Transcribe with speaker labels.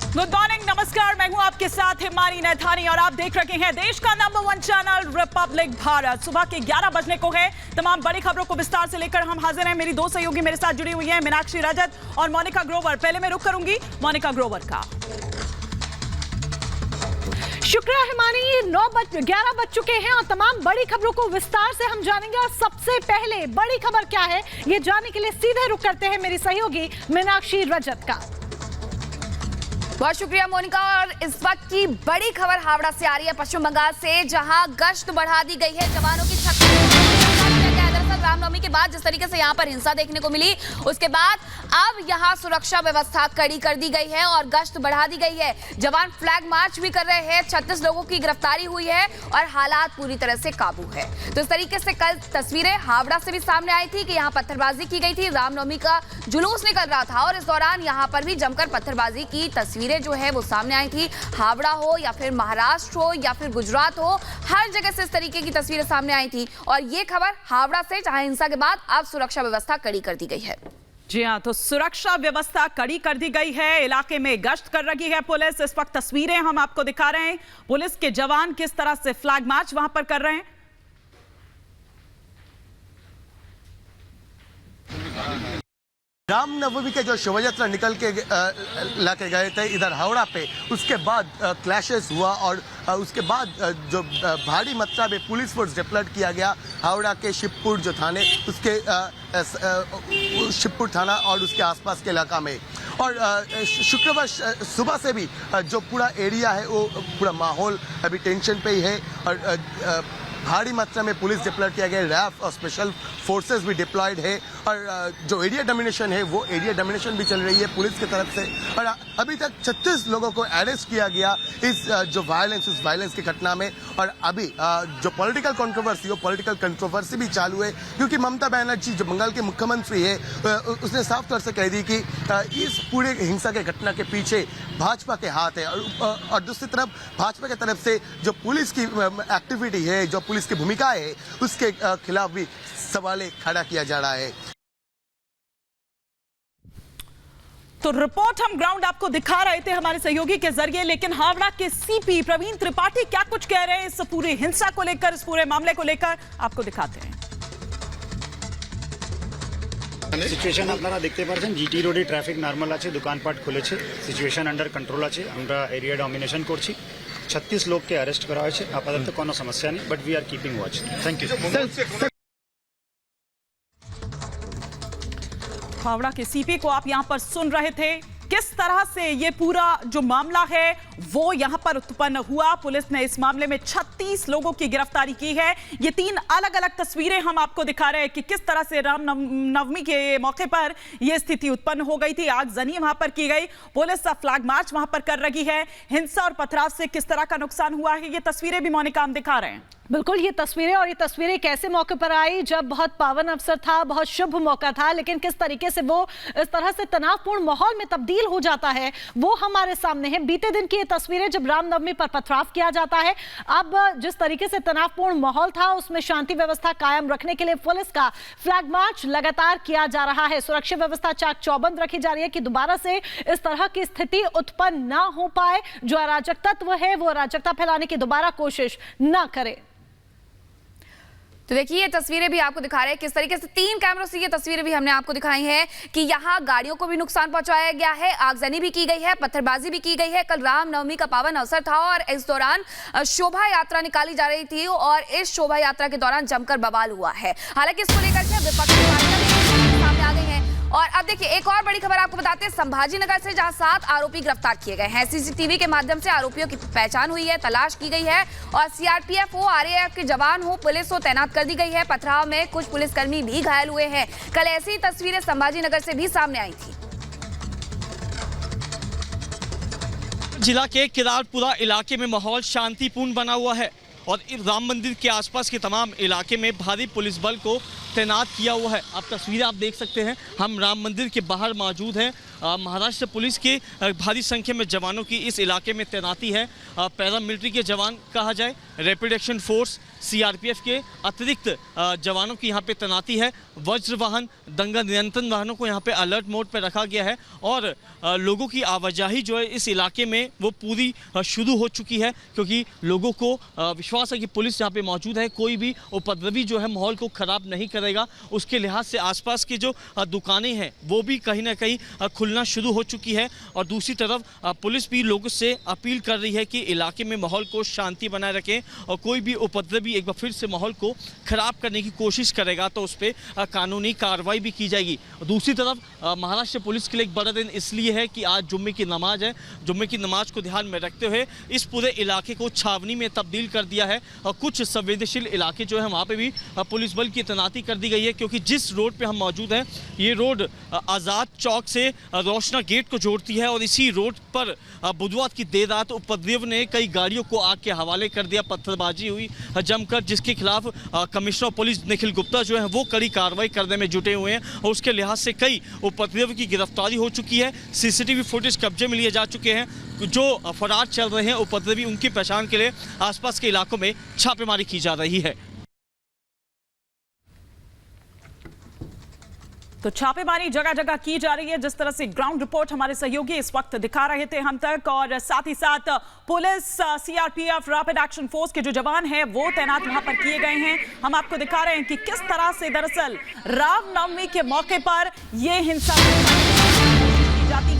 Speaker 1: Good morning, नमस्कार। मैं हूं आपके साथ हिमानी नैथानी और आप देख रहे हैं देश का नंबर 1 चैनल रिपब्लिक भारत। सुबह के 11 बजने को है। तमाम बड़ी खबरों को विस्तार से लेकर हम हाजिर हैं। मेरी दो सहयोगी मेरे साथ जुड़ी हुई हैं, मीनाक्षी रजत और मोनिका ग्रोवर। पहले मैं रुख करूंगी मोनिका ग्रोवर का।
Speaker 2: शुक्रिया हिमानी। 11 बज चुके हैं और तमाम बड़ी खबरों को विस्तार से हम जानेंगे। और सबसे पहले बड़ी खबर क्या है ये जानने के लिए सीधे रुख करते हैं मेरी सहयोगी मीनाक्षी रजत का।
Speaker 3: बहुत शुक्रिया मोनिका। और इस वक्त की बड़ी खबर हावड़ा से आ रही है, पश्चिम बंगाल से, जहां गश्त बढ़ा दी गई है जवानों की। दरअसल रामनवमी के बाद जिस तरीके से यहां पर हिंसा देखने को मिली, उसके बाद अब यहां सुरक्षा व्यवस्था कड़ी कर दी गई है और गश्त बढ़ा दी गई है। जवान फ्लैग मार्च भी कर रहे हैं। 36 लोगों की गिरफ्तारी हुई है और हालात पूरी तरह से काबू है। तो इस तरीके से कल तस्वीरें हावड़ा से भी सामने आई थी कि यहां पत्थरबाजी की गई थी। रामनवमी का जुलूस निकल रहा था और इस दौरान यहां पर भी जमकर पत्थरबाजी की तस्वीरें जो है वो सामने आई थी। हावड़ा हो या फिर महाराष्ट्र हो या फिर गुजरात हो, हर जगह से इस तरीके की तस्वीरें सामने आई थी। और ये खबर हावड़ा से, जहां हिंसा के बाद अब सुरक्षा व्यवस्था कड़ी कर दी गई है।
Speaker 1: जी हां, तो सुरक्षा व्यवस्था कड़ी कर दी गई है। इलाके में गश्त कर रही है पुलिस। इस वक्त तस्वीरें हम आपको दिखा रहे हैं। पुलिस के जवान किस तरह से फ्लैग मार्च वहां पर कर रहे हैं।
Speaker 4: रामनवमी के जो शोभा यात्रा निकल के लाके गए थे इधर हावड़ा पे, उसके बाद क्लैशेस हुआ और उसके बाद जो भारी मात्रा में पुलिस फोर्स डिप्लॉयड किया गया हावड़ा के शिवपुर जो थाने, उसके शिवपुर थाना और उसके आसपास के इलाका में। और शुक्रवार सुबह से भी जो पूरा एरिया है वो पूरा माहौल अभी टेंशन पे ही है और भारी मात्रा में पुलिस डिप्लॉय किया गया। रैफ और स्पेशल फोर्सेस भी डिप्लॉयड है और जो एरिया डोमिनेशन है वो एरिया डोमिनेशन भी चल रही है पुलिस की तरफ से। और अभी तक 36 लोगों को अरेस्ट किया गया इस जो इस वायलेंस की घटना में। और अभी जो पॉलिटिकल कंट्रोवर्सी भी चालू है, क्योंकि ममता बनर्जी जो बंगाल के मुख्यमंत्री है उसने साफ तौर से कह दी कि इस पूरे हिंसा के घटना के पीछे भाजपा के हाथ है। और दूसरी तरफ भाजपा की तरफ से जो पुलिस की एक्टिविटी है, जो पुलिस की भूमिका है, उसके खिलाफ भी सवाल खड़ा किया जा रहा है।
Speaker 1: तो रिपोर्ट हम ग्राउंड आपको दिखा रहे थे हमारे सहयोगी के जरिए, लेकिन हावड़ा के सीपी प्रवीण त्रिपाठी क्या कुछ कह रहे हैं इस पूरी हिंसा को लेकर, इस पूरे मामले को लेकर, आपको दिखाते हैं।
Speaker 5: সিচুয়েশন আপনারা দেখতে পাচ্ছেন, জিটি রোডে ট্রাফিক নর্মাল আছে, দোকানপাট খুলেছে, সিচুয়েশন আন্ডার কন্ট্রোল আছে। আমরা এরিয়া ডমিনেশন করছি। 36 লোককে অ্যারেস্ট করা হয়েছে। আপাতত কোনো সমস্যা নেই, but we are keeping watch. Thank you.
Speaker 1: Howrah के सीपी को आप यहां पर सुन रहे थे। किस तरह से ये पूरा जो मामला है वो यहां पर उत्पन्न हुआ। पुलिस ने इस मामले में 36 लोगों की गिरफ्तारी की है। ये 3 अलग अलग तस्वीरें हम आपको दिखा रहे हैं कि किस तरह से रामनवमी के मौके पर यह स्थिति उत्पन्न हो गई थी। आगजनी वहां पर की गई, पुलिस का फ्लैग मार्च वहां पर कर रही है। हिंसा और पथराव से किस तरह का नुकसान हुआ है ये तस्वीरें भी मोनिका हम दिखा रहे हैं।
Speaker 2: बिल्कुल, ये तस्वीरें और ये तस्वीरें कैसे मौके पर आई जब बहुत पावन अवसर था, बहुत शुभ मौका था, लेकिन किस तरीके से वो इस तरह से तनावपूर्ण माहौल में तब्दील हो जाता है वो हमारे सामने है। बीते दिन की ये तस्वीरें जब रामनवमी पर पथराव किया जाता है, अब जिस तरीके से तनावपूर्ण माहौल था उसमें शांति व्यवस्था कायम रखने के लिए पुलिस का फ्लैग मार्च लगातार किया जा रहा है। सुरक्षा व्यवस्था चाक चौबंद रखी जा रही है कि दोबारा से इस तरह की स्थिति उत्पन्न ना हो पाए। जो अराजक तत्व है वो अराजकता फैलाने की दोबारा कोशिश ना करे।
Speaker 3: तो देखिए ये तस्वीरें भी आपको दिखा रहे हैं किस तरीके से 3 कैमरों से ये तस्वीरें भी हमने आपको दिखाई हैं कि यहाँ गाड़ियों को भी नुकसान पहुंचाया गया है, आगजनी भी की गई है, पत्थरबाजी भी की गई है। कल रामनवमी का पावन अवसर था और इस दौरान शोभा यात्रा निकाली जा रही थी और इस शोभा यात्रा के दौरान जमकर बवाल हुआ है। हालांकि इसको लेकर के विपक्षी पार्टियां भी सामने आ गई हैं। और अब देखिए एक और बड़ी खबर आपको बताते हैं, संभाजीनगर से जहां 7 आरोपी गिरफ्तार किए गए हैं। सीसीटीवी के माध्यम से आरोपियों की पहचान हुई है, तलाश की गई है और सीआरपीएफ हो, आरएएफ के जवान हो, पुलिस हो तैनात कर दी गई है। पथराव में कुछ पुलिसकर्मी भी घायल हुए हैं। कल ऐसी तस्वीरें संभाजीनगर से भी सामने आई थी।
Speaker 6: जिला के किरारपुरा इलाके में माहौल शांतिपूर्ण बना हुआ है और राम मंदिर के आसपास के तमाम इलाके में भारी पुलिस बल को तैनात किया हुआ है। आप तस्वीरें आप देख सकते हैं, हम राम मंदिर के बाहर मौजूद हैं। महाराष्ट्र पुलिस की भारी संख्या में जवानों की इस इलाके में तैनाती है। पैरामिलिट्री के जवान कहा जाए, रैपिड एक्शन फोर्स, सीआरपीएफ के अतिरिक्त जवानों की यहाँ पे तैनाती है। वज्र वाहन, दंगा नियंत्रण वाहनों को यहाँ पे अलर्ट मोड पर रखा गया है और लोगों की आवाजाही जो है इस इलाके में वो पूरी शुरू हो चुकी है, क्योंकि लोगों को विश्वास है कि पुलिस यहाँ पे मौजूद है, कोई भी उपद्रवी जो है माहौल को खराब नहीं करेगा। उसके लिहाज से आसपास की जो दुकानें हैं वो भी कहीं ना कहीं खुलना शुरू हो चुकी है। और दूसरी तरफ पुलिस भी लोगों से अपील कर रही है कि इलाके में माहौल को शांति बनाए रखें और कोई भी उपद्रवी एक बार फिर से माहौल को खराब करने की कोशिश करेगा तो उस पर कानूनी कार्रवाई भी की जाएगी। दूसरी तरफ महाराष्ट्र पुलिस के लिए एक बड़ा दिन इसलिए है कि आज जुम्मे की नमाज है। जुम्मे की नमाज को ध्यान में रखते हुए इस पूरे इलाके को छावनी में तब्दील कर दिया है और कुछ संवेदनशील इलाके जो है वहाँ पे भी पुलिस बल की तैनाती कर दी गई है, क्योंकि जिस रोड पे हम मौजूद हैं ये रोड आज़ाद चौक से रोशना गेट को जोड़ती है और इसी रोड पर बुधवार की देर रात उपद्रवियों ने कई गाड़ियों को आग के हवाले कर दिया। पत्थरबाजी हुई जमकर, जिसके खिलाफ कमिश्नर पुलिस निखिल गुप्ता जो है वो कड़ी कार्रवाई करने में जुटे हुए हैं और उसके लिहाज से कई उपद्रवियों की गिरफ्तारी हो चुकी है। सीसीटीवी फुटेज कब्जे में लिए जा चुके हैं। जो फरार चल रहे हैं उपद्रवी, उनकी पहचान के लिए आसपास के इलाकों में छापेमारी की जा रही है।
Speaker 1: तो छापेमारी जगह जगह की जा रही है, जिस तरह से ग्राउंड रिपोर्ट हमारे सहयोगी इस वक्त दिखा रहे थे हम तक, और साथ ही साथ police, CRPF, rapid action force के जो जवान हैं वो तैनात वहां पर किए गए हैं। हम आपको दिखा रहे हैं कि किस तरह से दरअसल रामनवमी के मौके पर ये हिंसा की जाती है।